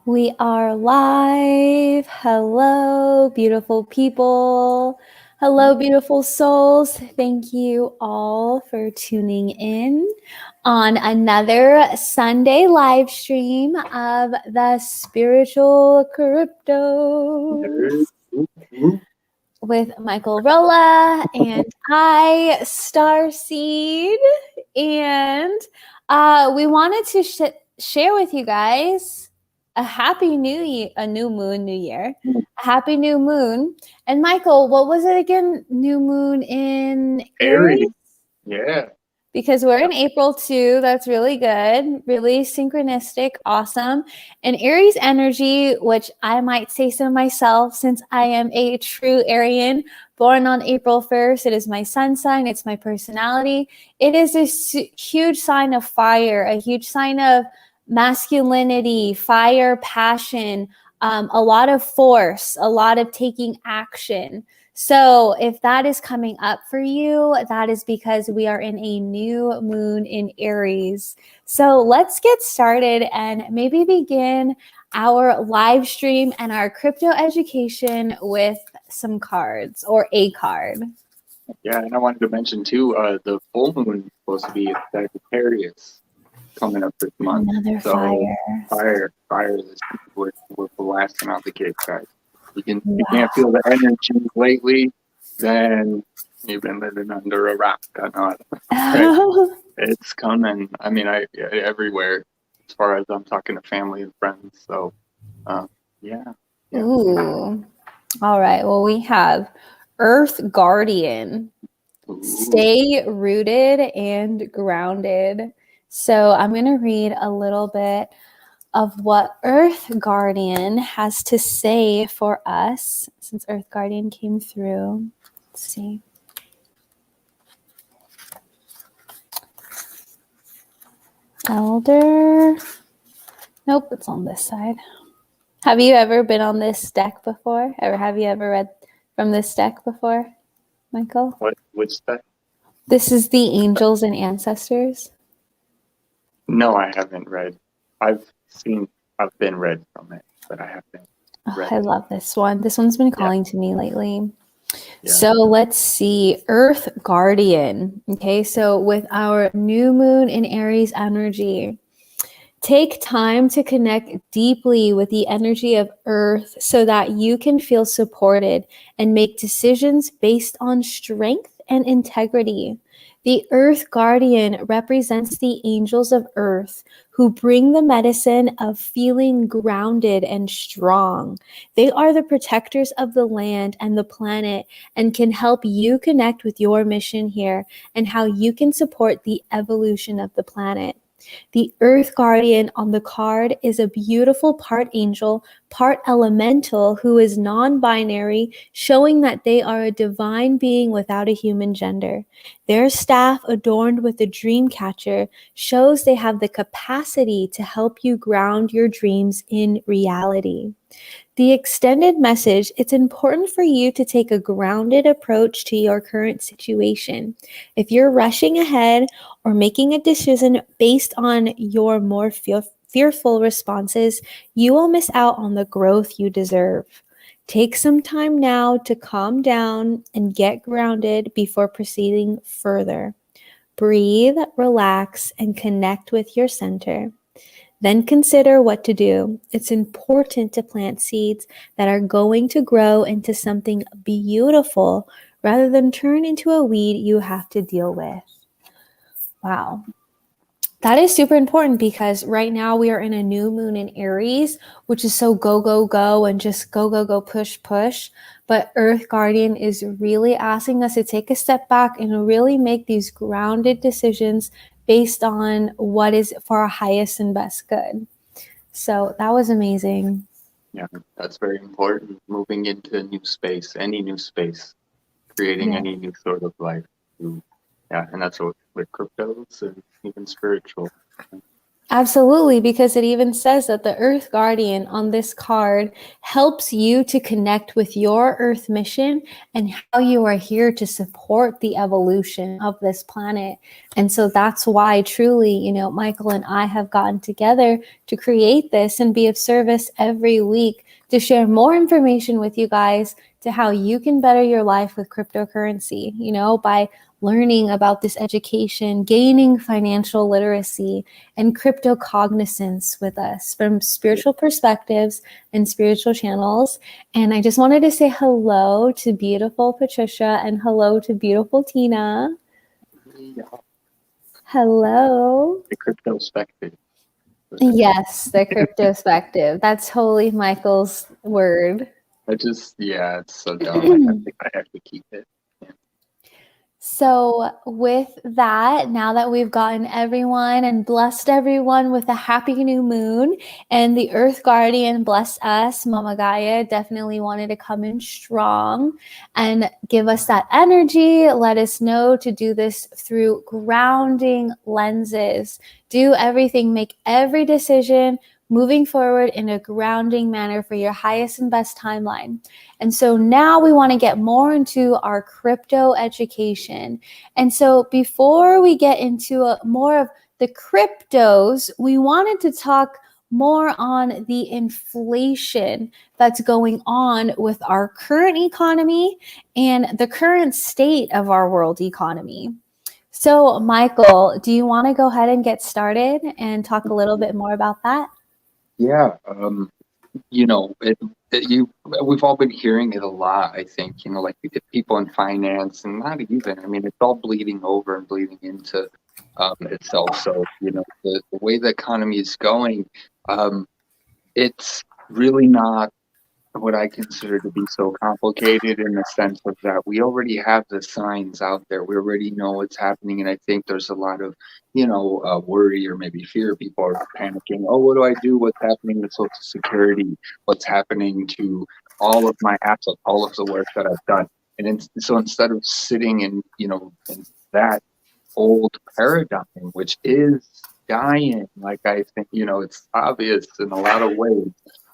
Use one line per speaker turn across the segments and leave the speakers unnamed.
We are live. Hello, beautiful people. Hello, beautiful souls. Thank you all for tuning in on another Sunday live stream of the Spiritual Cryptos with Michael Rolla and I, Starseed. And we wanted to share with you guys a happy new year, a happy new moon. And Michael, what was it again? New moon in Aries?
Yeah.
Because we're in April too. That's really good. Really synchronistic. Awesome. And Aries energy, which I might say so myself since I am a true Arian, born on April 1st. It is my sun sign. It's my personality. It is a huge sign of fire, a huge sign of masculinity, fire, passion, a lot of force, a lot of taking action. So if that is coming up for you, that is because we are in a new moon in Aries. So let's get started and maybe begin our live stream and our crypto education with some cards or a card.
Yeah, and I wanted to mention too, the full moon is supposed to be at Sagittarius coming up this month.
Another
fire is we're blasting out the gates, guys. You can't feel the energy lately, then you've been living under a rock. I know it. It's coming. I mean, everywhere as far as I'm talking to family and friends. So, yeah.
Ooh. All right. Well, we have Earth Guardian. Ooh. Stay rooted and grounded. So I'm going to read a little bit of what Earth Guardian has to say for us since Earth Guardian came through. Let's see. Elder. Nope, it's on this side. Have you ever been on this deck before? Have you ever read from this deck before, Michael?
Which deck?
This is the Angels and Ancestors.
No, I haven't read. I've been read from it, but I haven't read.
I love this one. This one's been calling to me lately. Yeah. So let's see. Earth Guardian. Okay, so with our new moon in Aries energy, take time to connect deeply with the energy of Earth so that you can feel supported and make decisions based on strength and integrity. The Earth Guardian represents the angels of Earth who bring the medicine of feeling grounded and strong. They are the protectors of the land and the planet and can help you connect with your mission here and how you can support the evolution of the planet. The Earth Guardian on the card is a beautiful part angel, part elemental who is non-binary, showing that they are a divine being without a human gender. Their staff, adorned with a dream catcher, shows they have the capacity to help you ground your dreams in reality. The extended message, it's important for you to take a grounded approach to your current situation. If you're rushing ahead or making a decision based on your more fearful responses, you will miss out on the growth you deserve. Take some time now to calm down and get grounded before proceeding further. Breathe, relax, and connect with your center. Then consider what to do. It's important to plant seeds that are going to grow into something beautiful rather than turn into a weed you have to deal with. Wow. That is super important because right now we are in a new moon in Aries, which is so go, go, go and just go, go, go, push, push. But Earth Guardian is really asking us to take a step back and really make these grounded decisions based on what is for our highest and best good. So that was amazing.
Yeah, that's very important. Moving into a new space, any new space, creating any new sort of life. Yeah, and that's what with cryptos and even spiritual.
Absolutely, because it even says that the Earth Guardian on this card helps you to connect with your Earth mission and how you are here to support the evolution of this planet. And so that's why truly, Michael and I have gotten together to create this and be of service every week to share more information with you guys to how you can better your life with cryptocurrency, by learning about this education, gaining financial literacy, and crypto cognizance with us from spiritual perspectives and spiritual channels. And I just wanted to say hello to beautiful Patricia and hello to beautiful Tina.
Yeah.
Hello.
The cryptospective.
Yes, the cryptospective. That's totally Michael's word.
It's so dumb. I have to keep it. Yeah.
So with that, now that we've gotten everyone and blessed everyone with a happy new moon, and the Earth Guardian blessed us, Mama Gaia definitely wanted to come in strong and give us that energy. Let us know to do this through grounding lenses. Do everything, make every decision moving forward in a grounding manner for your highest and best timeline. And so now we want to get more into our crypto education. And so before we get into more of the cryptos, we wanted to talk more on the inflation that's going on with our current economy and the current state of our world economy. So, Michael, do you want to go ahead and get started and talk a little bit more about that?
Yeah. We've all been hearing it a lot, I think, like people in finance and not even, I mean, it's all bleeding over and bleeding into itself. So, the way the economy is going, it's really not what I consider to be so complicated in the sense of that we already have the signs out there. We already know what's happening. And I think there's a lot of, worry or maybe fear. People are panicking. Oh, what do I do? What's happening with Social Security? What's happening to all of my assets, all of the work that I've done? So instead of sitting in that old paradigm, which is dying, like I think, it's obvious in a lot of ways.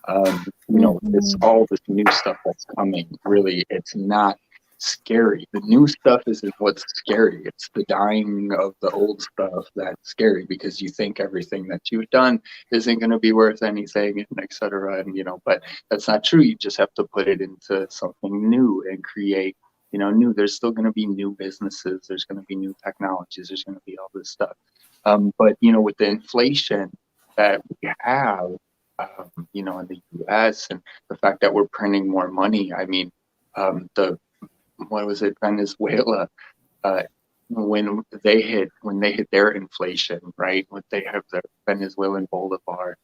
It's all this new stuff that's coming. Really, it's not scary. The new stuff isn't what's scary. It's the dying of the old stuff that's scary because you think everything that you've done isn't going to be worth anything, and et cetera. And, but that's not true. You just have to put it into something new and create, new. There's still going to be new businesses. There's going to be new technologies. There's going to be all this stuff. But, with the inflation that we have, in the U.S. and the fact that we're printing more money. I mean, Venezuela, when they hit their inflation, right? When they have their Venezuelan bolivar,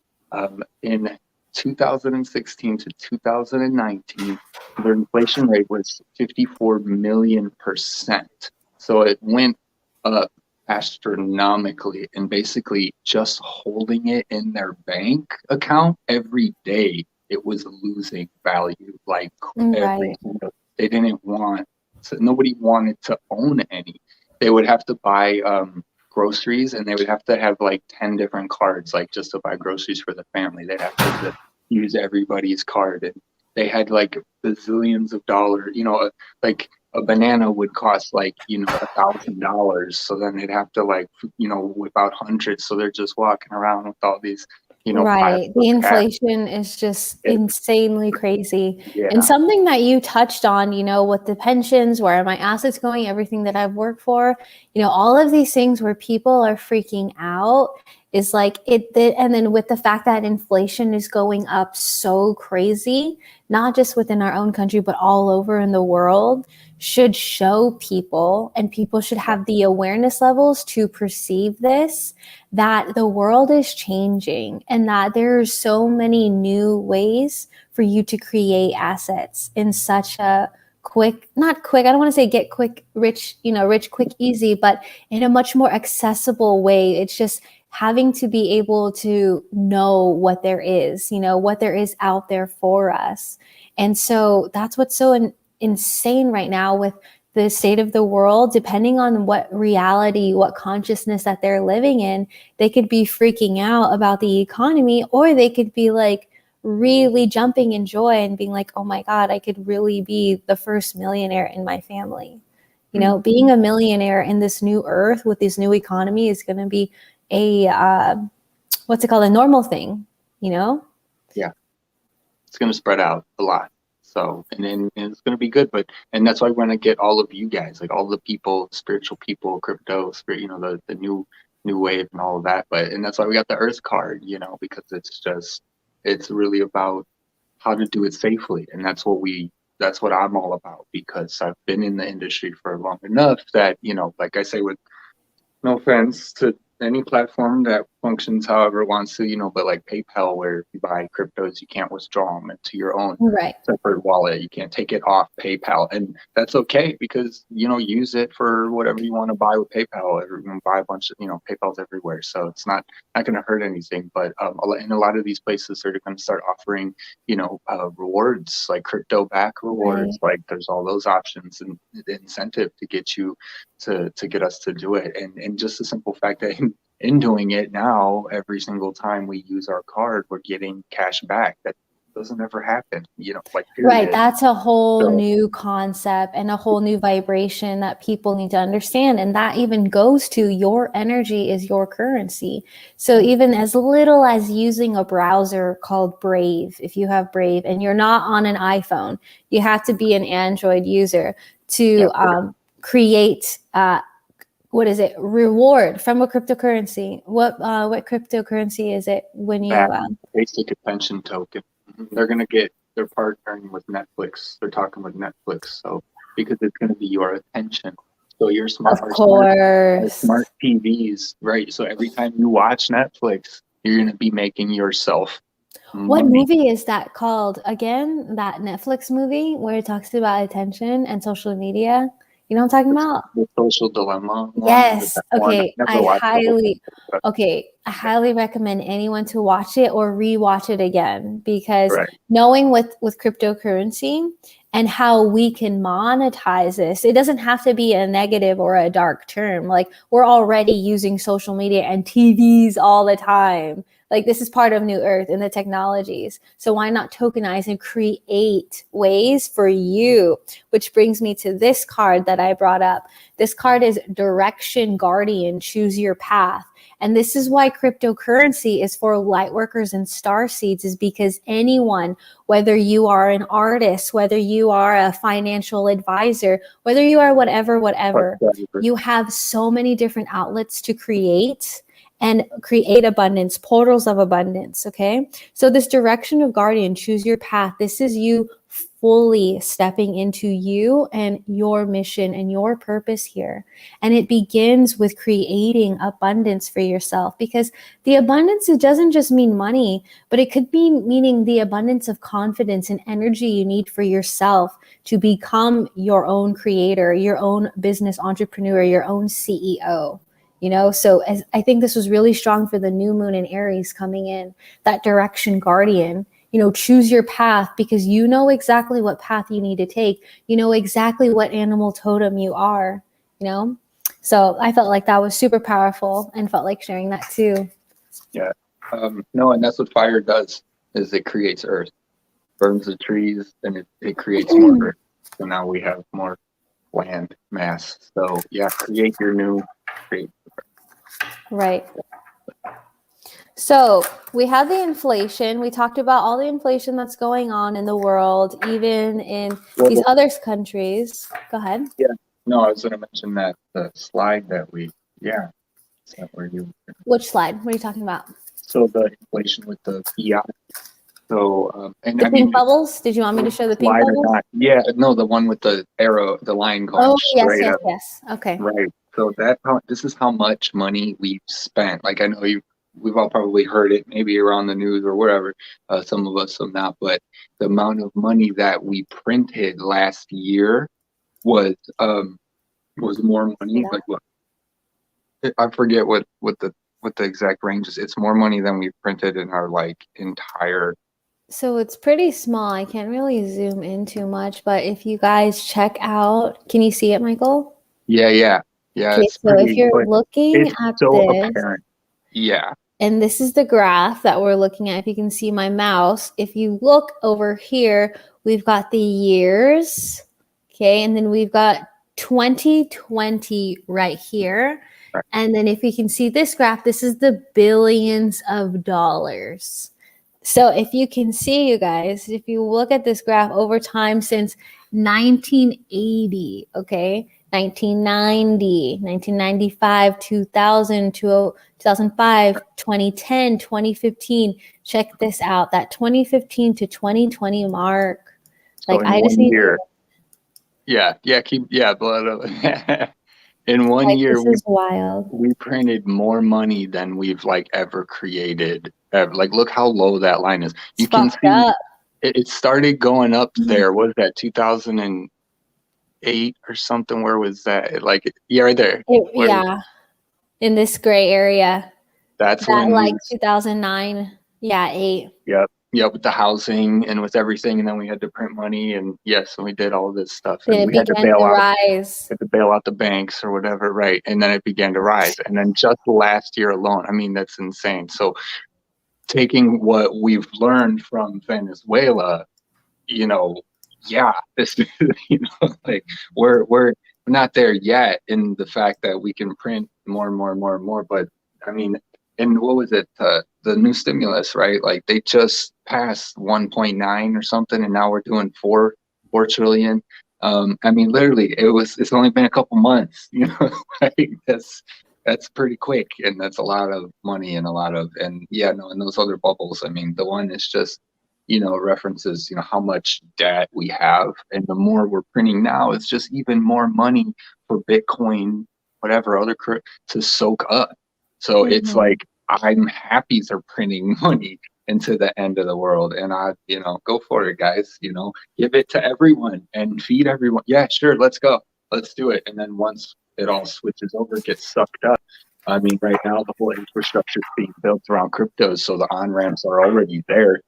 in 2016 to 2019, their inflation rate was 54 million%. So it went up astronomically, and basically just holding it in their bank account every day, it was losing value. Like
Right.
they didn't want, so nobody wanted to own any. They would have to buy groceries, and they would have to have like 10 different cards, like just to buy groceries for the family. They'd have to use everybody's card, and they had like bazillions of dollars. Like a banana would cost like $1,000, so then they'd have to whip out hundreds. So they're just walking around with all these
Right. The inflation is just insanely crazy.
Yeah.
And something that you touched on, with the pensions, where are my assets going, everything that I've worked for, all of these things where people are freaking out is like and then with the fact that inflation is going up so crazy, not just within our own country, but all over in the world, should show people, and people should have the awareness levels to perceive this, that the world is changing and that there are so many new ways for you to create assets in such a not quick, I don't want to say get quick, rich, rich, quick, easy, but in a much more accessible way. It's just having to be able to know what there is, what there is out there for us. And so that's what's so insane right now with the state of the world, depending on what reality, what consciousness that they're living in, they could be freaking out about the economy, or they could be like really jumping in joy and being like, oh my God, I could really be the first millionaire in my family. You know, being a millionaire in this new earth with this new economy is going to be a, what's it called? A normal thing, you know?
Yeah. It's going to spread out a lot. So, and it's going to be good, and that's why we want to get all of you guys, like all the people, spiritual people, crypto, you know, the new wave and all of that. And that's why we got the Earth card, you know, because it's really about how to do it safely. And that's what I'm all about, because I've been in the industry for long enough that, you know, like I say, with no offense to any platform that functions however it wants to, you know, but like PayPal, where if you buy cryptos, you can't withdraw them into your own separate wallet. You can't take it off PayPal. And that's okay, because, you know, use it for whatever you want to buy with PayPal. Everyone buy a bunch of, you know, PayPal's everywhere. So it's not going to hurt anything. But in a lot of these places, they're going to start offering, you know, rewards, like crypto back rewards. Like there's all those options and the incentive to get you to get us to do it. And just the simple fact that in doing it now, every single time we use our card, we're getting cash back. That doesn't ever happen, you know, like period.
Right. That's a whole new concept and a whole new vibration that people need to understand. And that even goes to your energy is your currency. So even as little as using a browser called Brave, if you have Brave and you're not on an iPhone, you have to be an Android user to create what is it? Reward from a cryptocurrency. What cryptocurrency is it when you
basic attention token? They're partnering with Netflix. They're talking with Netflix, so because it's going to be your attention. So your smart TVs, right? So every time you watch Netflix, you're going to be making yourself money.
What movie is that called again? That Netflix movie where it talks about attention and social media. You know what I'm talking about?
The Social Dilemma.
Yes. Okay. I highly recommend anyone to watch it or rewatch it again, because knowing with cryptocurrency and how we can monetize this, it doesn't have to be a negative or a dark term. Like, we're already using social media and TVs all the time. Like, this is part of New Earth and the technologies. So why not tokenize and create ways for you? Which brings me to this card that I brought up. This card is Direction Guardian, Choose Your Path. And this is why cryptocurrency is for light workers and star seeds, is because anyone, whether you are an artist, whether you are a financial advisor, whether you are whatever, you have so many different outlets to create and create abundance, portals of abundance, okay? So this Direction of Guardian, Choose Your Path, this is you fully stepping into you and your mission and your purpose here. And it begins with creating abundance for yourself, because the abundance, it doesn't just mean money, but it could be meaning the abundance of confidence and energy you need for yourself to become your own creator, your own business entrepreneur, your own CEO. You know, so as I think this was really strong for the new moon in Aries coming in, that Direction Guardian, you know, choose your path, because you know exactly what path you need to take. You know exactly what animal totem you are, you know? So I felt like that was super powerful and felt like sharing that too.
Yeah. No, and that's what fire does, is it creates earth, burns the trees, and it creates more earth. So now we have more land mass. So yeah, create.
Right. So we have the inflation. We talked about all the inflation that's going on in the world, even in these other countries. Go ahead.
Yeah. No, I was going to mention that the slide that is that where you?
Which slide? What are you talking about?
So the inflation with the fiat. So and
the pink bubbles. Did you want me to show the pink bubbles?
Yeah. No, the one with the arrow, the line going straight up.
Yes. Okay.
Right. So this is how much money we've spent. Like, I know we've all probably heard it, maybe around the news or wherever. Some of us, some not. But the amount of money that we printed last year was more money.
Yeah.
Like, what? I forget what the exact range is. It's more money than we printed in our entire
So it's pretty small. I can't really zoom in too much, but if you guys check out, can you see it, Michael?
Yeah.
Okay,
It's
so if
pretty,
you're
but
looking
it's
at
so
this,
apparent. Yeah.
and this is the graph that we're looking at. If you can see my mouse, if you look over here, we've got the years, okay, and then we've got 2020 right here.
Right.
And then if you can see this graph, this is the billions of dollars. So if you can see, you guys, if you look at this graph over time since 1980, okay, 1990, 1995, 2000, 2005, 2010, 2015. Check this out. That 2015 to 2020 mark.
So
Like
in
I just
one
need
year,
to,
blood. In one
like
year,
this is wild.
we printed more money than we've like ever created. Like, look how low that line is.
It's
You can
fucked
see
up.
it started going up there. What was that, 2008 or something? Where was that? Like, yeah, right there.
Yeah, in this gray area.
That's
That
when we,
like 2009, yeah, 8.
yep, with the housing and with everything, and then we had to print money, and yes, and we did all this stuff,
Then
and
it
we had to
began to rise.
bail out the banks or whatever, right? And then it began to rise, and then just last year alone, I mean, that's insane. So taking what we've learned from Venezuela, you know, yeah, this, like we're not there yet in the fact that we can print more and more and more and more. But I mean, and what was it? The new stimulus, right? Like they just passed 1.9 or something, and now we're doing 4 trillion. I mean, literally, it's only been a couple months, like that's pretty quick, and that's a lot of money and yeah, no, and those other bubbles. I mean, the one is just references, how much debt we have. And the more we're printing now, it's just even more money for Bitcoin, whatever other to soak up. So it's like, I'm happy they're printing money into the end of the world. And go for it, guys, give it to everyone and feed everyone. Yeah, sure. Let's go. Let's do it. And then once it all switches over, gets sucked up. I mean, right now, the whole infrastructure is being built around cryptos. So the on-ramps are already there.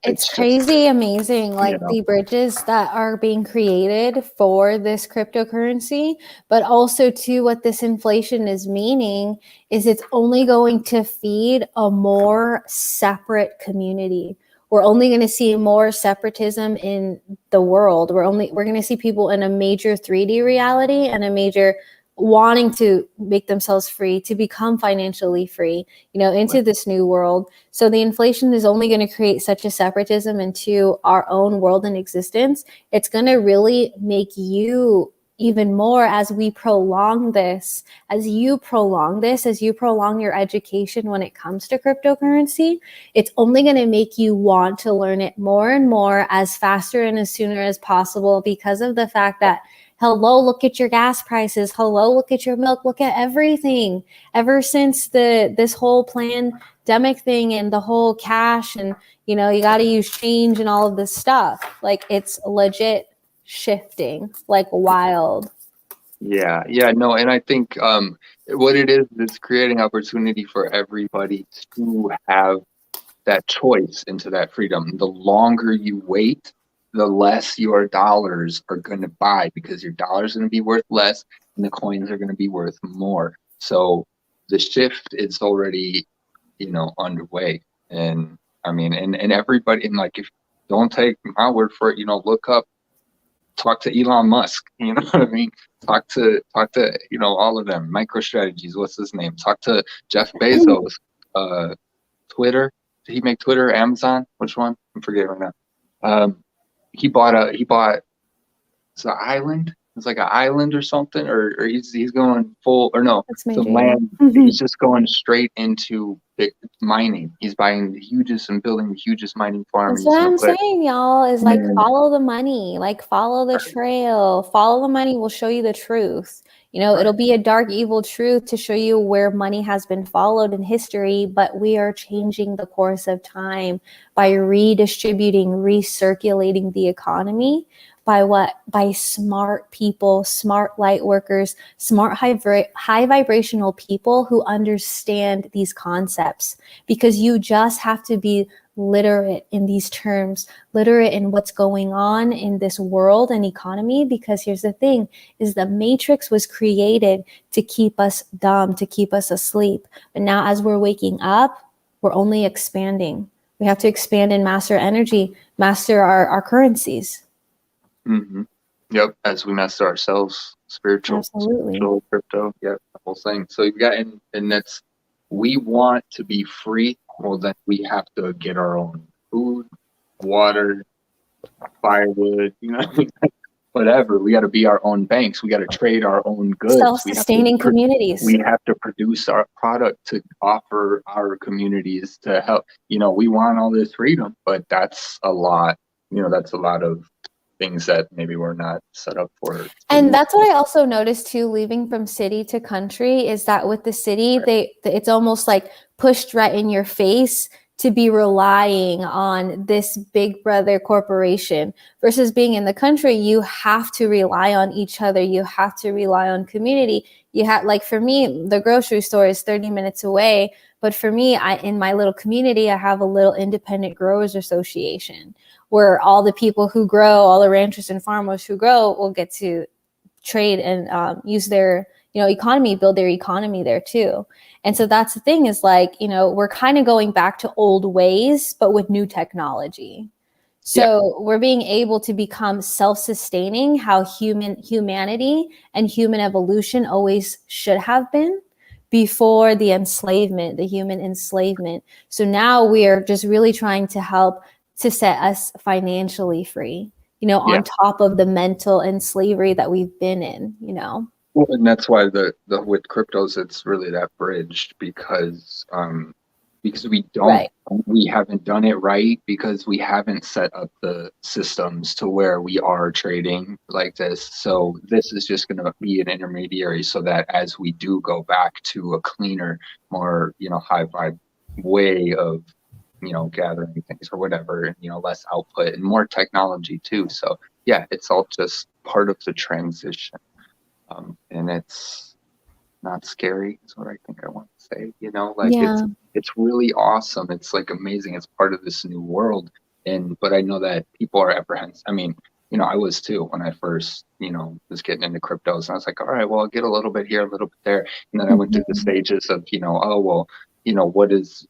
It's crazy, amazing, like
know.
the bridges that are being created for this cryptocurrency, but also to what this inflation is meaning is it's only going to feed a more separate community. We're only going to see more separatism in the world. We're going to see people in a major 3D reality and a major wanting to make themselves free, to become financially free, into this new world. So the inflation is only going to create such a separatism into our own world and existence. It's going to really make you even more as we prolong this, as you prolong your education when it comes to cryptocurrency. It's only going to make you want to learn it more and more as faster and as sooner as possible, because of the fact that hello, look at your gas prices. Hello, look at your milk. Look at everything. Ever since this whole pandemic thing and the whole cash and, you got to use change and all of this stuff. Like it's legit shifting like wild.
Yeah, no, and I think what it is, it's creating opportunity for everybody to have that choice into that freedom. The longer you wait, the less your dollars are going to buy, because your dollars are going to be worth less and the coins are going to be worth more. So the shift is already, underway. And I mean, and everybody, and like, if don't take my word for it, look up, talk to Elon Musk, you know what I mean? Talk to, all of them. MicroStrategies, what's his name? Talk to Jeff Bezos, Twitter. Did he make Twitter? Amazon? Which one? I'm forgetting right now. He bought it's an island. It's like an island or something, or he's going full, or no, the land. He's just going straight into mining. He's buying the hugest and building the hugest mining farm.
That's what I'm saying, y'all, is like follow the money, like follow the trail, follow the money will show you the truth. It'll be a dark, evil truth to show you where money has been followed in history, but we are changing the course of time by redistributing, recirculating the economy, by what? By smart people, smart light workers, smart high vibrational people who understand these concepts, because you just have to be literate in these terms, literate in what's going on in this world and economy. Because here's the thing, is the matrix was created to keep us dumb, to keep us asleep. But now as we're waking up, we're only expanding. We have to expand and master energy, master our currencies.
Mm-hmm. Yep. As we master ourselves, spiritual, crypto. Yep. The whole thing. So you've got, and that's, we want to be free. Well, then we have to get our own food, water, firewood, whatever. We got to be our own banks. We got to trade our own goods.
Self-sustaining communities.
We have to produce our product to offer our communities to help. We want all this freedom, but that's a lot. That's a lot of things that maybe we're not set up for.
And that's what I also noticed too, leaving from city to country, is that with the city, it's almost like pushed right in your face to be relying on this big brother corporation, versus being in the country, you have to rely on each other. You have to rely on community. You have, like for me, the grocery store is 30 minutes away. But for me, in my little community, I have a little independent growers association where all the people who grow, all the ranchers and farmers who grow, will get to trade and use their economy, build their economy there too. And so that's the thing, is like, we're kind of going back to old ways, but with new technology. So we're being able to become self-sustaining, how humanity and human evolution always should have been before the enslavement, the human enslavement. So now we are just really trying to help to set us financially free, on top of the mental and slavery that we've been in,
Well, and that's why the with cryptos, it's really that bridge, because we haven't done it right, because we haven't set up the systems to where we are trading like this. So this is just going to be an intermediary, so that as we do go back to a cleaner, more high vibe way of gathering things or whatever, less output and more technology too. So it's all just part of the transition. And it's not scary is what I think I want to say, it's really awesome. It's like amazing. It's part of this new world. But I know that people are apprehensive. I mean, I was too, when I first, was getting into cryptos, and I was like, all right, well, I'll get a little bit here, a little bit there. And then I went through the stages of, what is,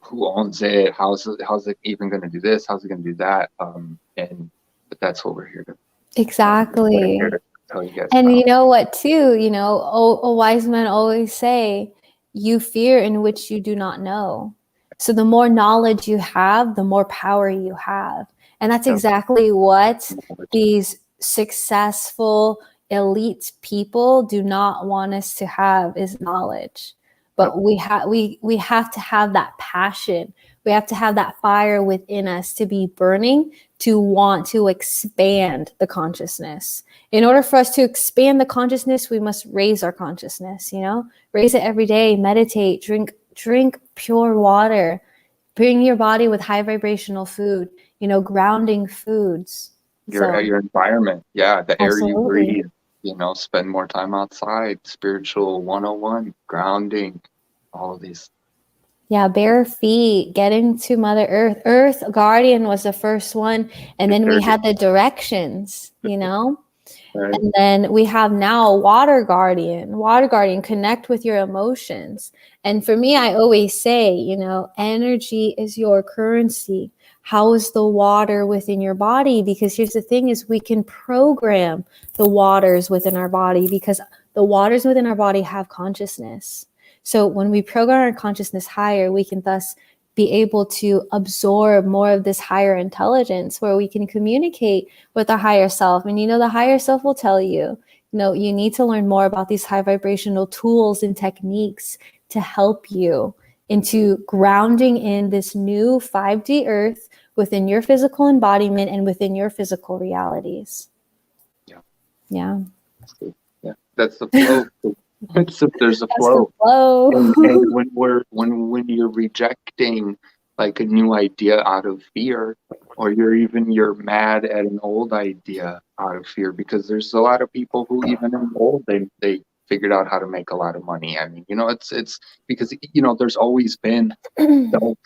who owns it? How's it even going to do this? How's it going to do that? But that's what we're here to.
Exactly.
Tell you guys
and
about.
You know what too, a wise man always say, you fear in which you do not know. So the more knowledge you have, the more power you have. And that's exactly what these successful elite people do not want us to have, is knowledge. But we have to have that passion. We have to have that fire within us to be burning, to want to expand the consciousness. In order for us to expand the consciousness, we must raise our consciousness, raise it every day, meditate, drink pure water, bring your body with high vibrational food, grounding foods.
Your environment. Yeah. The air you
Absolutely.
breathe, spend more time outside, spiritual 101, grounding, all of these.
Yeah, bare feet, get into Mother Earth. Earth Guardian was the first one. And then we had the directions, Right. And then we have now Water Guardian. Water Guardian, connect with your emotions. And for me, I always say, energy is your currency. How is the water within your body? Because here's the thing, is we can program the waters within our body, because the waters within our body have consciousness. So when we program our consciousness higher, we can thus be able to absorb more of this higher intelligence, where we can communicate with our higher self. And the higher self will tell you, you need to learn more about these high vibrational tools and techniques to help you into grounding in this new 5D earth within your physical embodiment and within your physical realities. Yeah.
That's the flow. There's a flow. And when you're rejecting like a new idea out of fear, or you're mad at an old idea out of fear, because there's a lot of people who even in old they figured out how to make a lot of money. I mean, it's because there's always been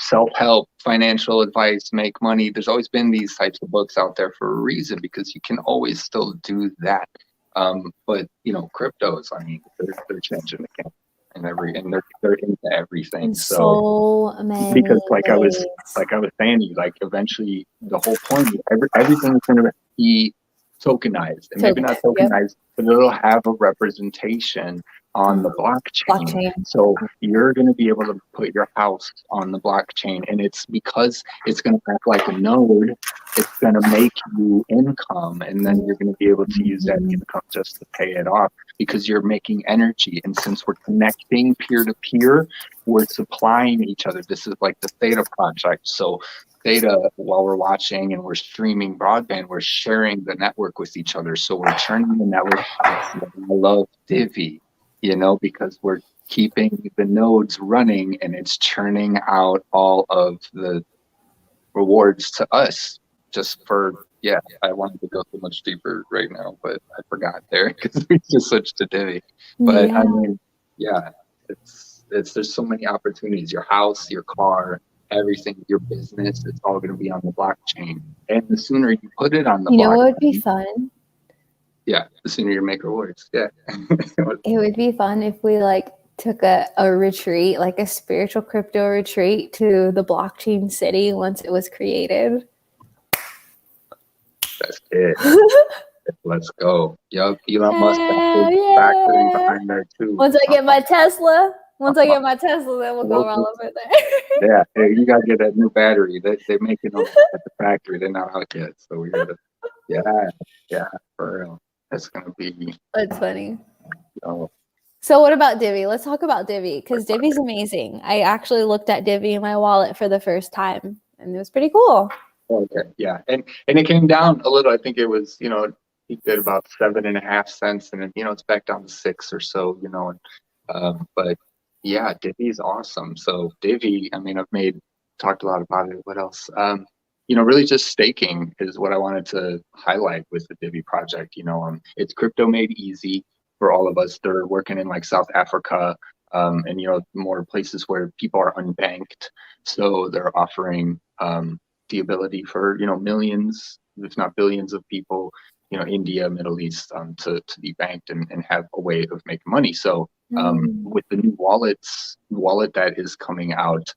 self-help, financial advice, make money. There's always been these types of books out there for a reason, because you can always still do that. But cryptos, I mean, they're changing the game, and they're into everything.
So many
because like I was
ways.
saying, like eventually the whole point is everything is going to be tokenized, and maybe not
Yep.
tokenized, but it'll have a representation on the blockchain. So you're going to be able to put your house on the blockchain, and it's because it's going to act like a node. It's going to make you income, and then you're going to be able to use that income just to pay it off, because you're making energy. And since we're connecting peer to peer, we're supplying each other. This is like the Theta project. So Theta, while we're watching and we're streaming broadband, we're sharing the network with each other. So we're churning the network. I love Divi, because we're keeping the nodes running, and it's churning out all of the rewards to us. Just for, I wanted to go so much deeper right now, but I forgot there because we just switched to Divi. But I mean, there's so many opportunities. Your house, your car, everything, your business, it's all going to be on the blockchain. And the sooner you put it on the blockchain,
what would be fun?
Yeah, the sooner you make rewards. Yeah.
It would be fun if we took a retreat, like a spiritual crypto retreat to the blockchain city once it was created.
That's it. Let's go. Yep. Elon Musk factoring behind there too.
Once I get my Tesla, then we'll go all over
there. Yeah, you gotta get that new battery. They make it at the factory. They're not out yet, so we gotta. Yeah, for real. That's gonna be.
That's funny. So what about Divi? Let's talk about Divi, because Divi's amazing. I actually looked at Divi in my wallet for the first time, and it was pretty cool.
Okay, yeah, and it came down a little. I think it was, he did about 7.5 cents, and then it's back down to 6 or so, but yeah, Divi's awesome. So Divi, I mean, I've talked a lot about it. What else? Really just staking is what I wanted to highlight with the Divi project. It's crypto made easy for all of us. They're working in like South Africa, and more places where people are unbanked. So they're offering the ability for millions, if not billions of people, India, Middle East, to be banked and have a way of making money. So with the new wallet that is coming out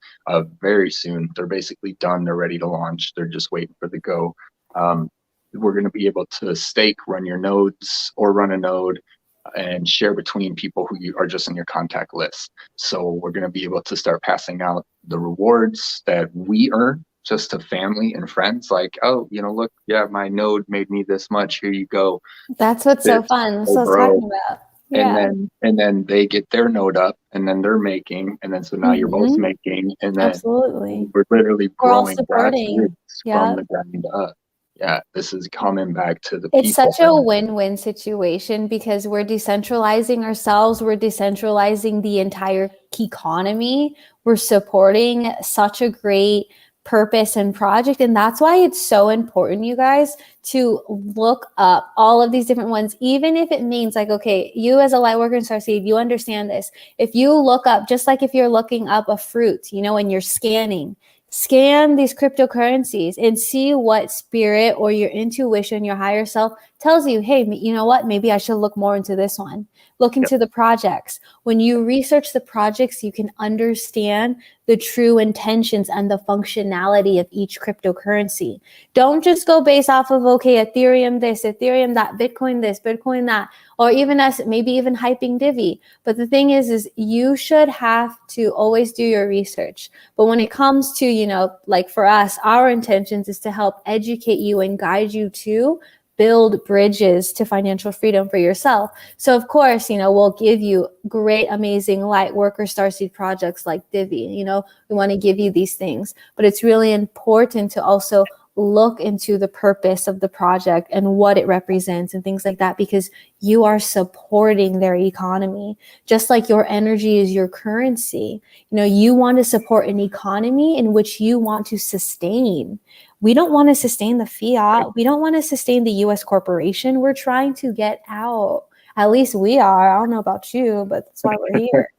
very soon, they're basically done. They're ready to launch. They're just waiting for the go. We're going to be able to stake, run your nodes, or run a node and share between people who you are just in your contact list. So we're going to be able to start passing out the rewards that we earn just to family and friends, like, oh, look, my node made me this much, here you go.
That's what's so fun. That's what I was talking about.
Yeah. And then they get their node up, and then they're making, and then so now you're both making, and then we're literally growing grassroots from the ground up. Yeah, this is coming back to the people.
It's such a win-win situation, because we're decentralizing ourselves. We're decentralizing the entire economy. We're supporting such a great purpose and project. And that's why it's so important, you guys, to look up all of these different ones, even if it means like, okay, you as a light worker in Starseed, you understand this. If you look up, just like if you're looking up a fruit, and you're scan these cryptocurrencies and see what spirit or your intuition, your higher self tells you, hey, you know what? Maybe I should look more into this one. Look into the projects. When you research the projects, you can understand the true intentions and the functionality of each cryptocurrency. Don't just go based off of, okay, Ethereum this, Ethereum that, Bitcoin this, Bitcoin that, or even us, maybe even hyping Divi. But the thing is you should have to always do your research. But when it comes to, like for us, our intentions is to help educate you and guide you to build bridges to financial freedom for yourself. So of course, we'll give you great, amazing light worker starseed projects like Divi. We want to give you these things, but it's really important to also look into the purpose of the project and what it represents and things like that, because you are supporting their economy, just like your energy is your currency. You want to support an economy in which you want to sustain. We don't want to sustain the fiat. We don't want to sustain the US corporation. We're trying to get out. At least we are. I don't know about you, but that's why we're here.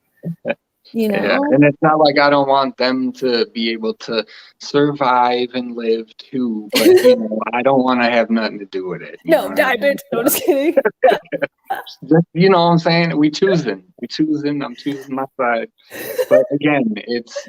Yeah, and it's not like I don't want them to be able to survive and live too, but I don't want to have nothing to do with it.
No, diamond. I'm just kidding.
Just, what I'm saying? I'm choosing my side. But again, it's,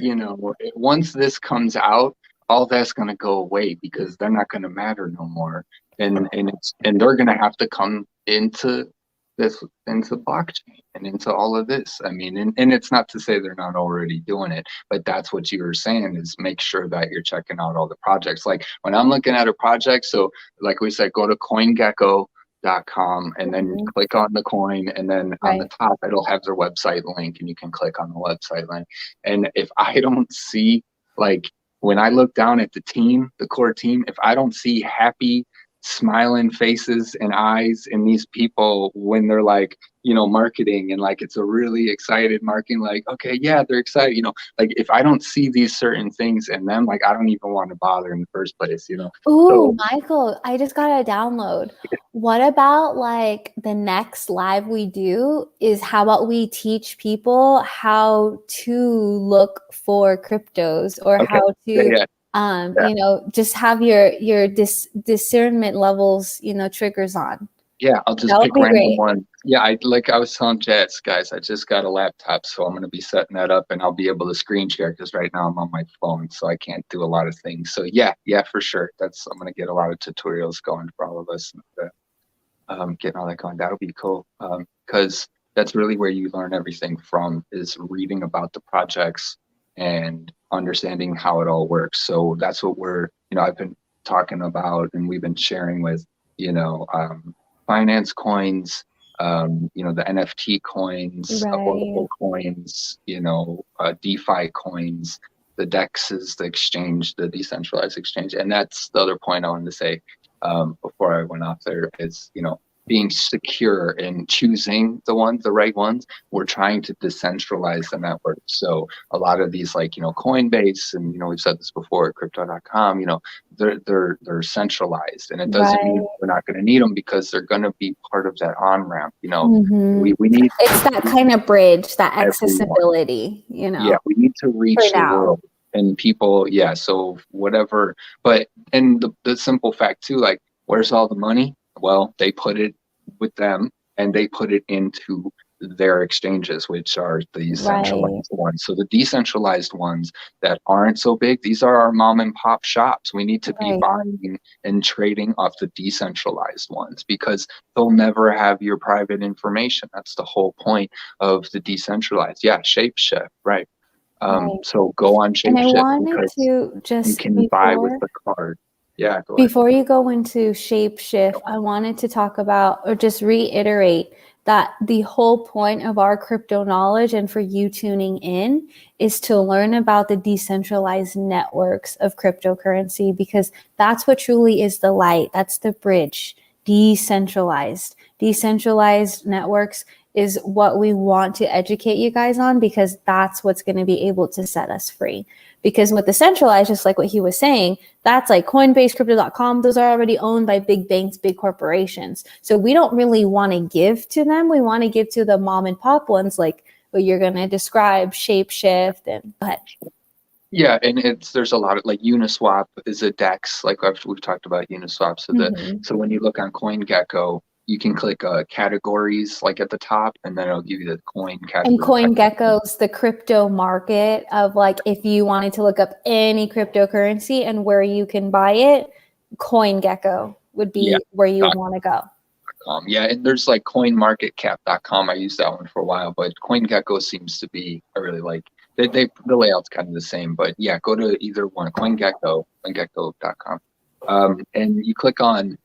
once this comes out, all that's going to go away because they're not going to matter no more. And they're going to have to come into blockchain and into all of this. I mean, and it's not to say they're not already doing it, but that's what you were saying, is make sure that you're checking out all the projects. Like when I'm looking at a project, so like we said, go to CoinGecko.com and then click on the coin, and then on the top it'll have their website link, and you can click on the website link. And if I don't see, like when I look down at the core team, if I don't see happy smiling faces and eyes in these people when they're like, marketing, and like it's a really excited marketing, like, okay, yeah, they're excited, like if I don't see these certain things in them, like I don't even want to bother in the first place,
Ooh,
so,
Michael, I just got a download. What about like the next live we do is, how about we teach people how to look for cryptos, or how to just have your discernment levels, triggers on.
Yeah, I'll just pick random one. Yeah, I was telling Jazz, guys, I just got a laptop, so I'm going to be setting that up, and I'll be able to screen share because right now I'm on my phone, so I can't do a lot of things. So yeah, for sure. I'm going to get a lot of tutorials going for all of us, getting all that going. That'll be cool, because that's really where you learn everything from, is reading about the projects and understanding how it all works. So that's what I've been talking about, and we've been sharing with, finance coins, the NFT coins, affordable coins, DeFi coins, the DEXs, the exchange, the decentralized exchange. And that's the other point I wanted to say before I went off there is, being secure and choosing the right ones. We're trying to decentralize the network. So a lot of these, like, Coinbase, and, we've said this before, crypto.com, they're centralized, and it doesn't mean we're not going to need them, because they're going to be part of that on-ramp. We need,
it's that kind of bridge, that accessibility,
Yeah, we need to reach the world. And people, so whatever, and the simple fact too, like, where's all the money? Well, they put it with them, and they put it into their exchanges, which are the centralized ones. So the decentralized ones that aren't so big, these are our mom and pop shops. We need to be buying and trading off the decentralized ones, because they'll never have your private information. That's the whole point of the decentralized. Yeah, Shapeshift, right. So go on Shapeshift,
and I wanted to just,
you can buy with the card. Yeah, go ahead.
Before you go into Shapeshift, I wanted to talk about, or just reiterate, that the whole point of our crypto knowledge, and for you tuning in, is to learn about the decentralized networks of cryptocurrency, because that's what truly is the light. That's the bridge. Decentralized networks is what we want to educate you guys on, because that's what's going to be able to set us free. Because with the centralized, just like what he was saying, that's like Coinbase, crypto.com. Those are already owned by big banks, big corporations. So we don't really want to give to them. We want to give to the mom and pop ones, like what you're going to describe, Shapeshift, and go ahead.
Yeah, and there's a lot of, like, Uniswap is a DEX, like we've talked about Uniswap. So so when you look on CoinGecko, you can click categories, like at the top, and then it'll give you the coin category.
And CoinGecko's the crypto market of, like, if you wanted to look up any cryptocurrency and where you can buy it, CoinGecko would be where you would want to go.
Yeah, and there's like coinmarketcap.com. I used that one for a while, but CoinGecko seems to be, I really like. The layout's kind of the same, but yeah, go to either one, CoinGecko.com, and you click on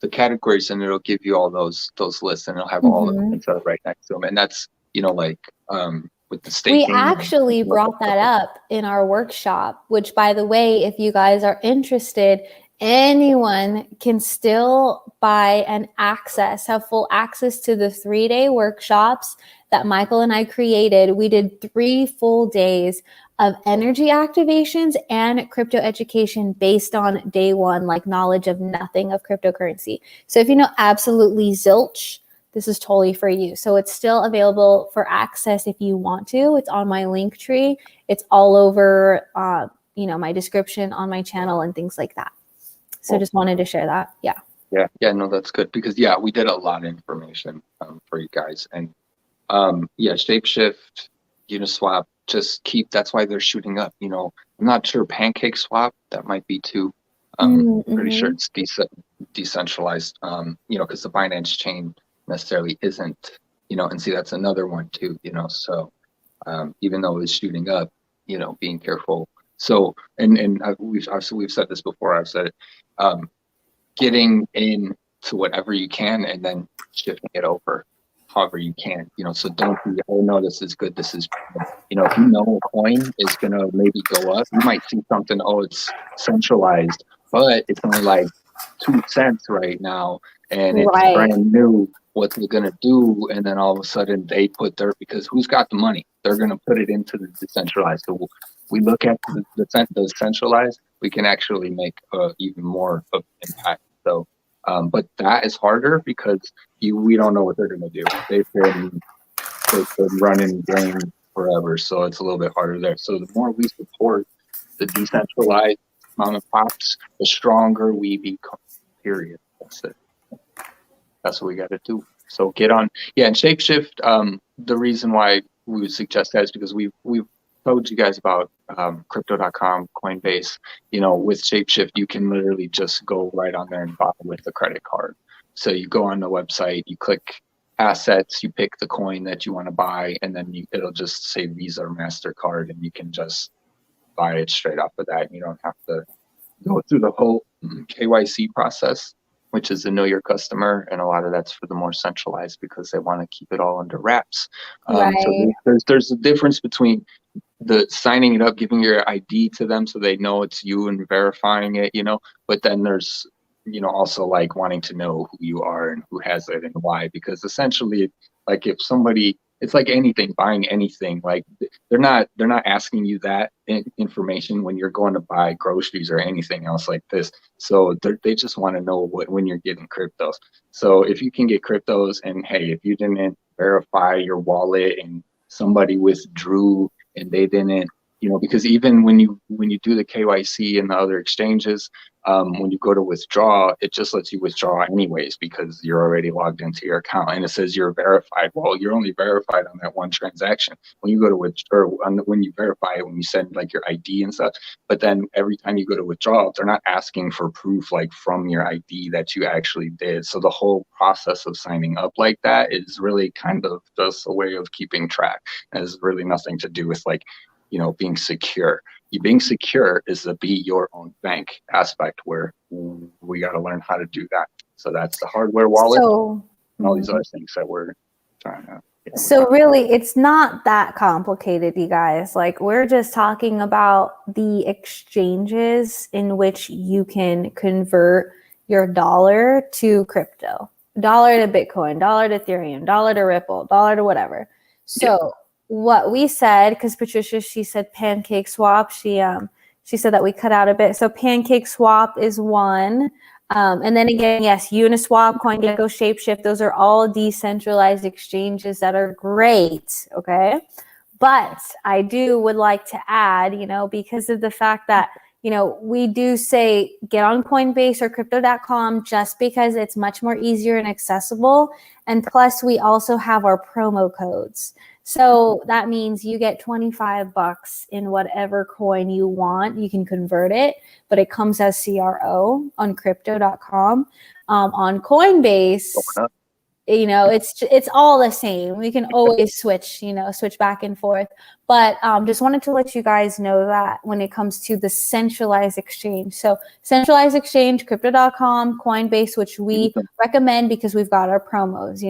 the categories, and it'll give you all those lists, and it'll have all of them right next to them. And that's, with the staking.
We actually brought that up in our workshop, which, by the way, if you guys are interested anyone can still buy and have full access to the 3-day workshops that Michael and I created. We did 3 full days of energy activations and crypto education based on day one, like knowledge of nothing of cryptocurrency. So if you know absolutely zilch, this is totally for you. So it's still available for access if you want to. It's on my link tree. It's all over, my description on my channel and things like that. So just wanted to share that.
Yeah, no, that's good because we did a lot of information for you guys. And Shapeshift, Uniswap, that's why they're shooting up. I'm not sure Pancake Swap, that might be too. Pretty sure it's decentralized, because the Binance chain necessarily isn't, and see, that's another one too, so even though it's shooting up, being careful. So, and we've said this before, I've said it, getting in to whatever you can and then shifting it over however you can, so don't be, oh no, this is good, this is bad. If you know a coin is gonna maybe go up, you might see something, oh, it's centralized, but it's only like 2 cents right now and it's brand new, what's it gonna do? And then all of a sudden they put because who's got the money? They're gonna put it into the decentralized. So we look at the centralized, we can actually make even more of impact. So, but that is harder because we don't know what they're going to do. They've been running the game forever, so it's a little bit harder there. So the more we support the decentralized mom and pops, the stronger we become. Period. That's it. That's what we got to do. So get on. Yeah, and Shapeshift. The reason why we would suggest that is because we've told you guys about crypto.com, Coinbase. With Shapeshift, you can literally just go right on there and buy with the credit card. So you go on the website, you click assets, you pick the coin that you want to buy, and then it'll just say Visa or MasterCard, and you can just buy it straight off of that. You don't have to go through the whole KYC process, which is to know your customer, and a lot of that's for the more centralized because they want to keep it all under wraps. So there's a difference between the signing it up, giving your ID to them so they know it's you and verifying it, but then there's, also like wanting to know who you are and who has it and why, because essentially, like if somebody, it's like anything, buying anything, like they're not asking you that information when you're going to buy groceries or anything else like this. So they just want to know when you're getting cryptos. So if you can get cryptos and hey, if you didn't verify your wallet and somebody withdrew and they didn't, because even when you do the KYC and the other exchanges, when you go to withdraw, it just lets you withdraw anyways because you're already logged into your account and it says you're verified. Well, you're only verified on that one transaction. When you go to withdraw, when you verify it, when you send like your ID and stuff, but then every time you go to withdraw, they're not asking for proof like from your ID that you actually did. So the whole process of signing up like that is really kind of just a way of keeping track. It has really nothing to do with like, being secure. Being secure is the be your own bank aspect where we got to learn how to do that. So that's the hardware wallet and all these other things that we're trying to.
So really, it's not that complicated, you guys. Like we're just talking about the exchanges in which you can convert your dollar to crypto, dollar to Bitcoin, dollar to Ethereum, dollar to Ripple, dollar to whatever. So what we said, because Patricia, she said Pancake Swap. She said that we cut out a bit. So Pancake Swap is one. And then again, yes, Uniswap, CoinGecko, Shapeshift, those are all decentralized exchanges that are great, okay? But I would like to add, because of the fact that, we do say get on Coinbase or crypto.com just because it's much more easier and accessible. And plus, we also have our promo codes. So that means you get $25 in whatever coin you want. You can convert it, but it comes as CRO on crypto.com. On Coinbase, it's all the same. We can always switch back and forth. But just wanted to let you guys know that when it comes to the centralized exchange. So centralized exchange, crypto.com, Coinbase, which we recommend because we've got our promos,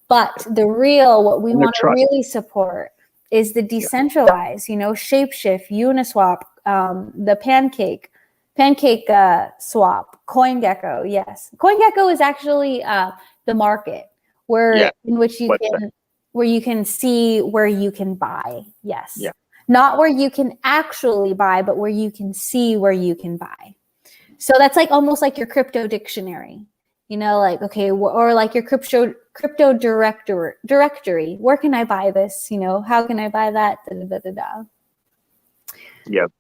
But what we want to really support is the decentralized, Shapeshift, Uniswap, the Pancake, Pancake swap, CoinGecko, yes. CoinGecko is actually the market in which you can see where you can buy. Yes.
Yeah.
Not where you can actually buy, but where you can see where you can buy. So that's like almost like your crypto dictionary. Like, okay, or like your crypto directory. Where can I buy this? How can I buy that? Da, da, da, da.
Yep.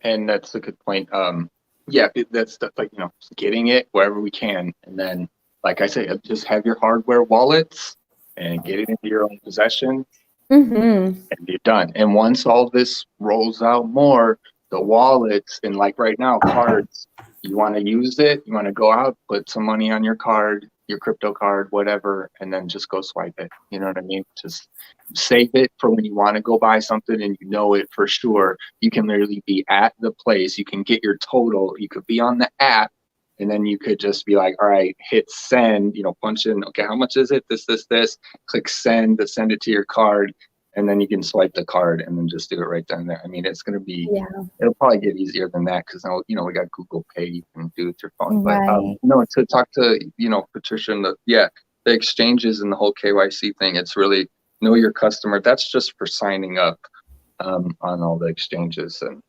And that's a good point. That's stuff like, getting it wherever we can. And then, like I say, just have your hardware wallets and get it into your own possession, and you're done. And once all this rolls out more, the wallets, and like right now, cards, you want to use it, you want to go out, put some money on your card, your crypto card, whatever, and then just go swipe it. You know what I mean? Just save it for when you want to go buy something and you know it for sure. You can literally be at the place. You can get your total. You could be on the app, and then you could just be like, all right, hit send, punch in, okay, how much is it? This. Click send to send it to your card. And then you can swipe the card and then just do it right down there. I mean, it's going to be, it'll probably get easier than that because now, we got Google Pay, you can do it with your phone.
Right.
But, to talk to, Patricia, and the exchanges and the whole KYC thing, it's really know your customer. That's just for signing up on all the exchanges. And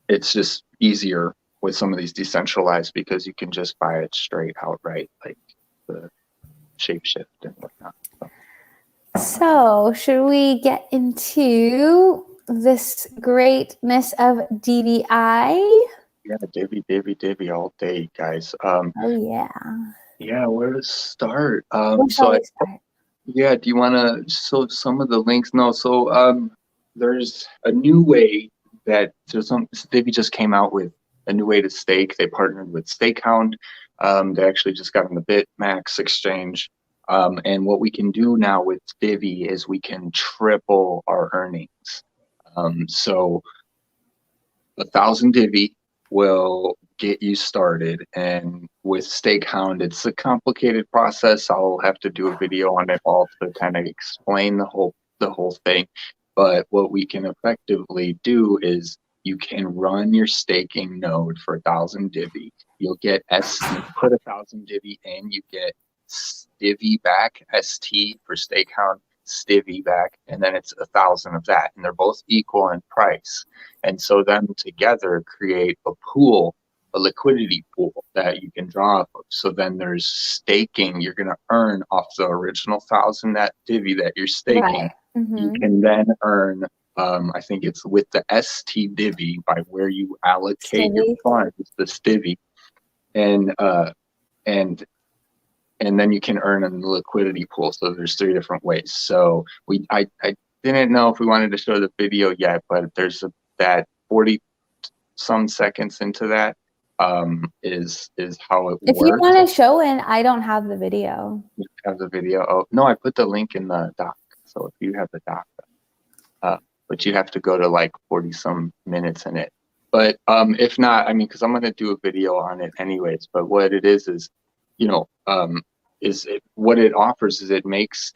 it's just easier with some of these decentralized because you can just buy it straight outright, like the Shapeshift and whatnot.
So, should we get into this greatness of DVI?
Yeah, Divi all day, guys.
Oh yeah.
Yeah, where to start?
Where shall we start?
Yeah, do you want to show some of the links? No, so there's a new way that Divi just came out with a new way to stake. They partnered with StakeHound. They actually just got on the BitMax exchange. And what we can do now with Divi is we can triple our earnings. So 1,000 Divi will get you started. And with StakeHound, it's a complicated process. I'll have to do a video on it all to kind of explain the whole thing. But what we can effectively do is you can run your staking node for 1,000 Divi. You'll get you put 1,000 Divi in, you get Divi back, ST for StakeHound, Divi back, and then it's 1,000 of that, and they're both equal in price. And so them together create a pool, a liquidity pool that you can draw off of. So then there's staking. You're going to earn off the original 1,000 that Divi that you're staking.
Right.
You can then earn, I think it's with the ST Divi by where you allocate your funds, the Divi, and then you can earn in the liquidity pool. So there's 3 different ways. So I didn't know if we wanted to show the video yet, but there's that 40 some seconds into that is how it works.
If you want to show it, I don't have the video.
You have the video? Oh no, I put the link in the doc. So if you have the doc, but you have to go to like 40 some minutes in it. But if not, I mean, because I'm going to do a video on it anyways. But what it is what it offers is it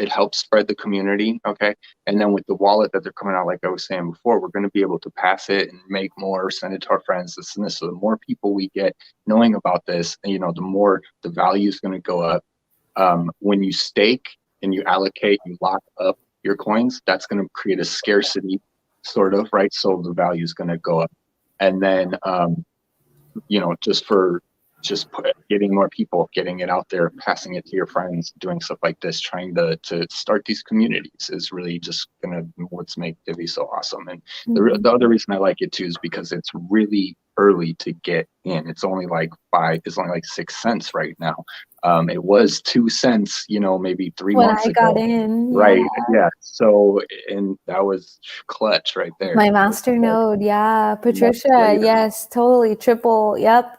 helps spread the community, okay? And then with the wallet that they're coming out, like I was saying before, we're going to be able to pass it and make more, send it to our friends, this and this. So the more people we get knowing about this, the more the value is going to go up. When you stake and you allocate, you lock up your coins, that's going to create a scarcity, sort of, right? So the value is going to go up. And then, getting more people, getting it out there, passing it to your friends, doing stuff like this, trying to start these communities is really just what's make Divi so awesome. And the other reason I like it too is because it's really early to get in. It's only like 6 cents right now. It was 2 cents, maybe 3 months ago.
When I got in.
Right. Yeah. So, and that was clutch right there.
My master node. Yeah. Patricia. Yes, totally. Triple. Yep.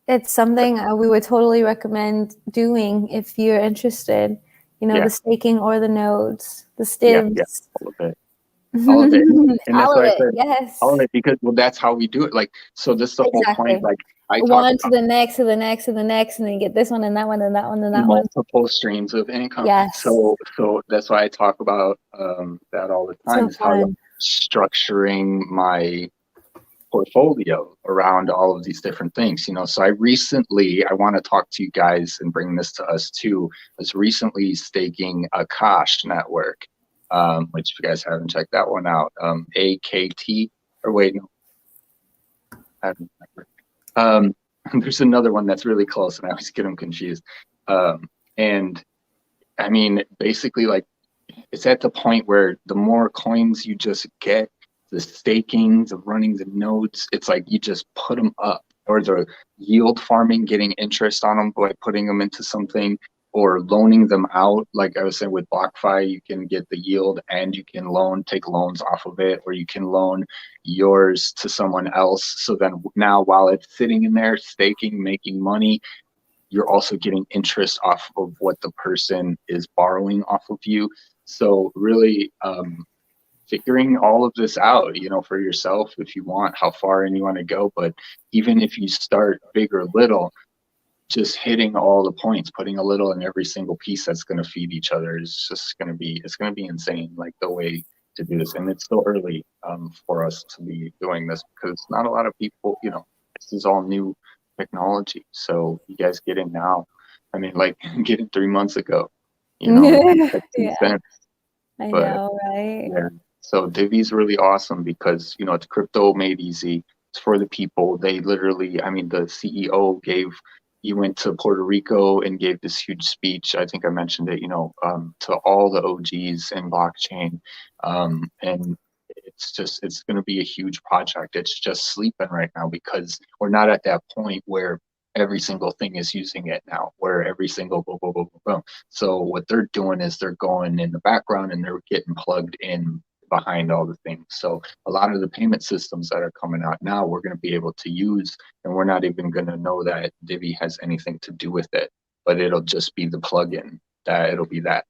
It's something we would totally recommend doing if you're interested. The staking or the nodes, the stibs.
Yeah, all of it. All of it. And
all of it, yes.
All of it, because that's how we do it. Like, so this is the whole point. Like,
one to the next, to the next, to the next, and then you get this one and that one and that one and that one.
Multiple streams of income.
Yes.
So that's why I talk about that all the time.
So
is how I'm structuring my portfolio around all of these different things, you know. So I want to talk to you guys and bring this to us too. I was recently staking Akash network, which if you guys haven't checked that one out, AKT, or wait, no, I haven't there's another one that's really close and I always get them confused. And I mean, basically, like, it's at the point where the more coins you just get, the staking, the running the nodes, it's like you just put them up, or the yield farming, getting interest on them by putting them into something, or loaning them out. Like I was saying with BlockFi, you can get the yield and you can take loans off of it, or you can loan yours to someone else. So then now while it's sitting in there staking, making money, you're also getting interest off of what the person is borrowing off of you. So really figuring all of this out, you know, for yourself, if you want, how far in you want to go. But even if you start big or little, just hitting all the points, putting a little in every single piece that's going to feed each other is just going to be, it's going to be insane, like the way to do this. And it's still early for us to be doing this because not a lot of people, you know, this is all new technology. So you guys get in now. I mean, like get in 3 months ago, you know,
yeah. I know, right?
Yeah. So Divi's really awesome because, you know, it's crypto made easy. It's for the people. They literally, I mean, the CEO he went to Puerto Rico and gave this huge speech. I think I mentioned it, you know, to all the OGs in blockchain. And it's going to be a huge project. It's just sleeping right now because we're not at that point where every single thing is using it now, where every single boom, boom, boom, boom, boom. So what they're doing is they're going in the background and they're getting plugged in behind all the things. So a lot of the payment systems that are coming out now, we're going to be able to use, and we're not even going to know that Divi has anything to do with it, but it'll just be the plugin that it'll be that,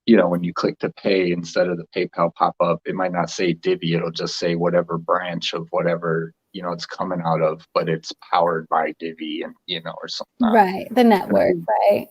you know, when you click to pay, instead of the PayPal pop-up, it might not say Divi, it'll just say whatever branch of whatever, you know, it's coming out of, but it's powered by Divi, and, you know, or something.
Right. The network, right?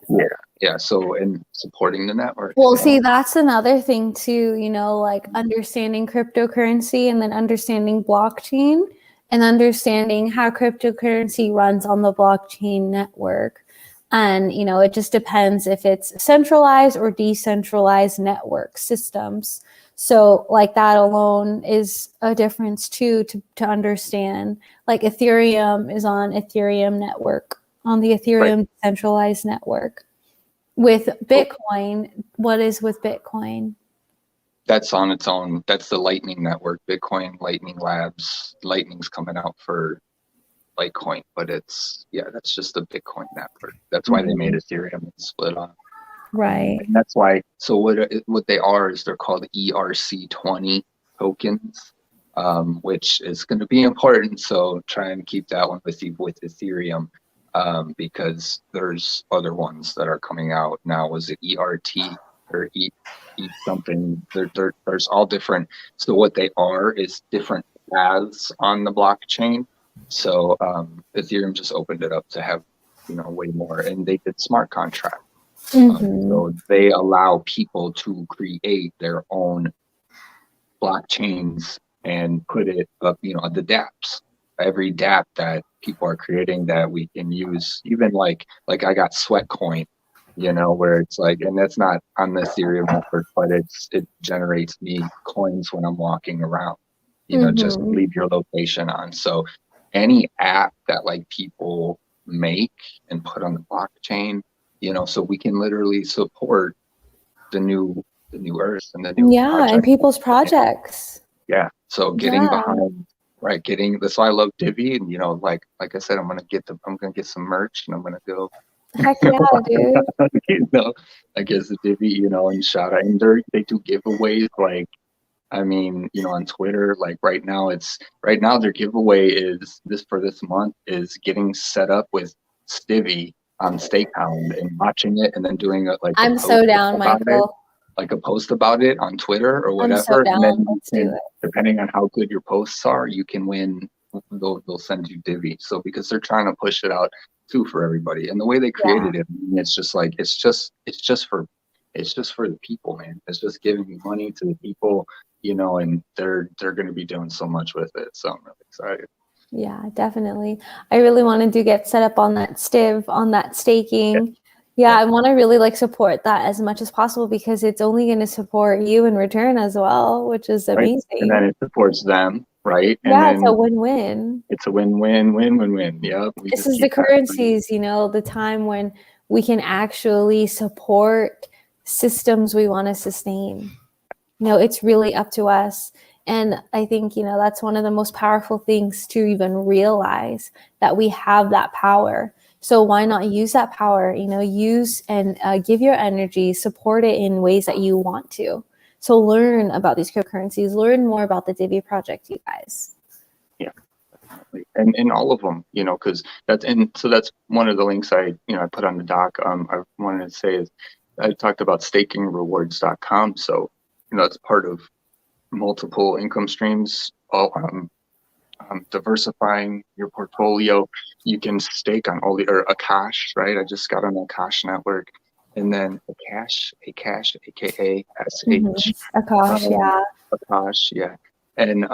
Yeah. So, and supporting the network.
Well, see, that's another thing too, you know, like understanding cryptocurrency and then understanding blockchain and understanding how cryptocurrency runs on the blockchain network. And, you know, it just depends if it's centralized or decentralized network systems. So like that alone is a difference too, to understand. Like Ethereum is on Ethereum network, on the Ethereum decentralized network. With Bitcoin, what is with Bitcoin?
That's on its own. That's the Lightning Network, Bitcoin, Lightning Labs. Lightning's coming out for Litecoin, but that's just the Bitcoin network. That's why they made Ethereum and split on.
Right.
And that's why, so what they are is they're called ERC20 tokens, which is going to be important. So try and keep that one with you with Ethereum, because there's other ones that are coming out now. Was it ERT or E something? There's all different. So what they are is different paths on the blockchain. So Ethereum just opened it up to have, you know, way more, and they did smart contracts. So they allow people to create their own blockchains and put it up, you know, the dApps. Every dApp that people are creating that we can use, even like I got Sweatcoin, you know, where it's like, and that's not on the Ethereum network, but it generates me coins when I'm walking around, you know, just leave your location on. So any app that like people make and put on the blockchain, you know, so we can literally support the new earth and the new
and people's projects.
Yeah. So getting behind, right, that's why I love Divi. And, you know, like I said, I'm gonna get some merch and I'm gonna go.
Heck yeah, dude.
You know, I guess the Divi, you know, and shout out, and they do giveaways, like, I mean, you know, on Twitter, like right now their giveaway is this month is getting set up with Stivy on Stakehound and watching it and then doing it like
I'm so down, Michael.
Like a post about it on Twitter or whatever.
I'm so down.
And then
let's do it.
Depending on how good your posts are, you can win. They'll send you Divi. So because they're trying to push it out too for everybody. And the way they created it, it's just like it's just for the people, man. It's just giving money to the people, you know, and they're going to be doing so much with it. So I'm really excited.
Yeah, definitely. I really wanted to get set up on that on that staking. Yeah, I want to really like support that as much as possible because it's only going to support you in return as well, which is amazing.
Right? And then it supports them, right? And
Yeah,
then
it's a win-win.
it's a win-win. Yep. We
This
just
is the
keep
currencies, the time when we can actually support systems we want to sustain. It's really up to us. And I think, that's one of the most powerful things to even realize that we have that power. So why not use that power, use and give your energy, support it in ways that you want to. So learn about these cryptocurrencies, learn more about the Divi project, you guys.
Yeah, definitely. And all of them, because that's one of the links I put on the doc. I wanted to say is I talked about stakingrewards.com. So, that's part of multiple income streams, all diversifying your portfolio. You can stake on all or Akash, right? I just got on the Akash network, and then Akash, AKA SH.
Akash, yeah.
Akash, yeah. And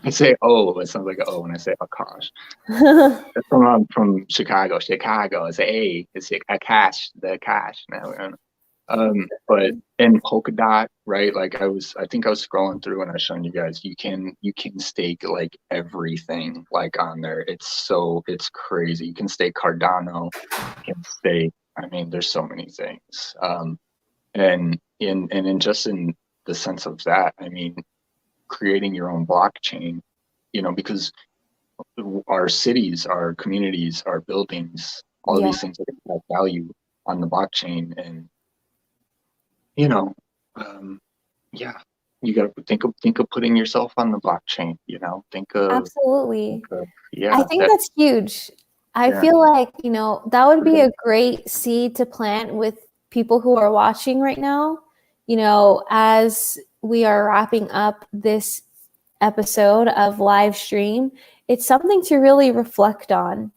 I say it sounds like an O when I say Akash. From Chicago. It's it's Akash, the Akash. Now, but in Polkadot, right? Like I think I was scrolling through and I was showing you guys, you can stake like everything like on there. It's crazy. You can stake Cardano, you can stake, I mean, there's so many things. And in just in the sense of that, I mean, creating your own blockchain, because our cities, our communities, our buildings, all of these things that have value on the blockchain. And yeah, you got to think of putting yourself on the blockchain.
Absolutely.
Yeah,
I think that's huge. I feel like that would be a great seed to plant with people who are watching right now. As we are wrapping up this episode of live stream, it's something to really reflect on.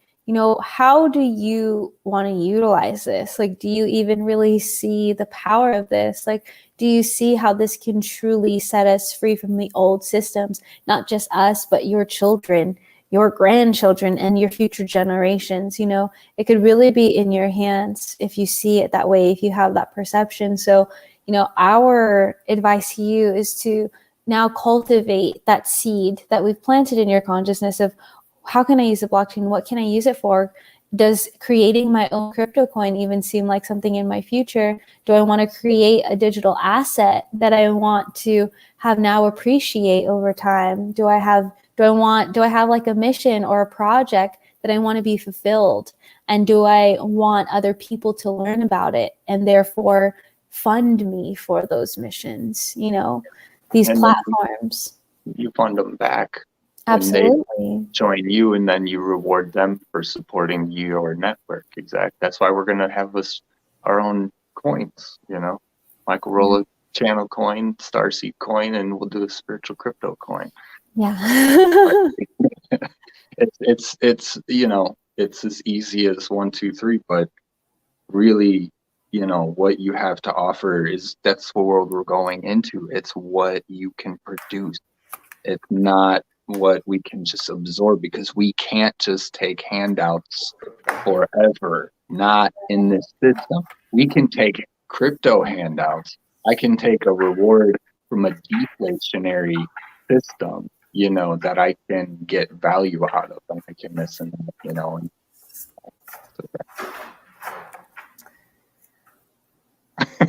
How do you want to utilize this? Like, do you even really see the power of this? Like, do you see how this can truly set us free from the old systems? Not just us, but your children, your grandchildren, and your future generations. It could really be in your hands if you see it that way, if you have that perception. So, our advice to you is to now cultivate that seed that we've planted in your consciousness of how can I use the blockchain? What can I use it for? Does creating my own crypto coin even seem like something in my future? Do I want to create a digital asset that I want to have now appreciate over time? Do I have like a mission or a project that I want to be fulfilled? And do I want other people to learn about it and therefore fund me for those missions? These platforms.
You fund them back.
Absolutely.
When they join you, and then you reward them for supporting your network. Exactly. That's why we're going to have our own coins, Michael roll a channel coin, Starseed coin, and we'll do a spiritual crypto coin.
Yeah.
it's as easy as 1, 2, 3, but really, what you have to offer that's the world we're going into. It's what you can produce. It's not what we can just absorb, because we can't just take handouts forever. Not in this system. We can take crypto handouts. I can take a reward from a deflationary system, that I can get value out of. I can miss and and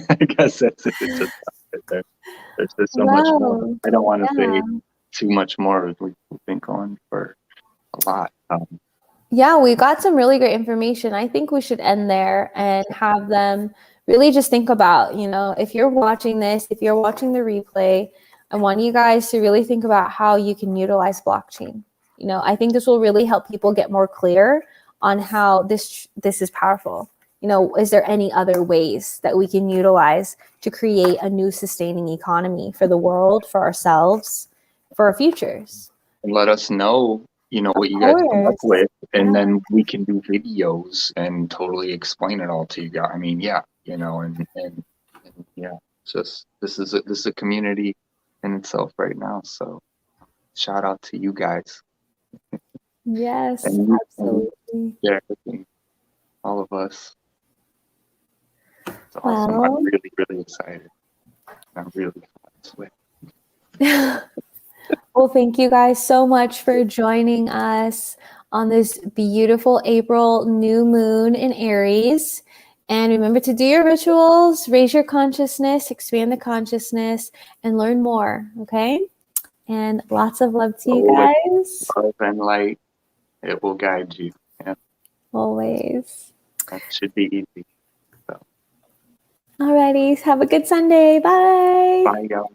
I guess that's it. It's just there's just so much more. I don't want to say too much more. We've been going for a lot.
Yeah, we got some really great information. I think we should end there and have them really just think about, if you're watching this, if you're watching the replay, I want you guys to really think about how you can utilize blockchain. I think this will really help people get more clear on how this is powerful. Is there any other ways that we can utilize to create a new sustaining economy for the world, for ourselves, for our futures?
And let us know, what you guys come up with, and then we can do videos and totally explain it all to you guys. I mean, yeah, and yeah, it's just this is a community in itself right now. So shout out to you guys.
Yes,
And you
absolutely.
and all of us. It's awesome.
Well,
I'm really, really excited. I'm really sweating.
well, thank you guys so much for joining us on this beautiful April new moon in Aries. And remember to do your rituals, raise your consciousness, expand the consciousness, and learn more. Okay. And lots of love to you guys.
Love and light, it will guide you. Yeah,
Always.
that should be easy. So,
Alrighty. Have a good Sunday. Bye.
bye, y'all.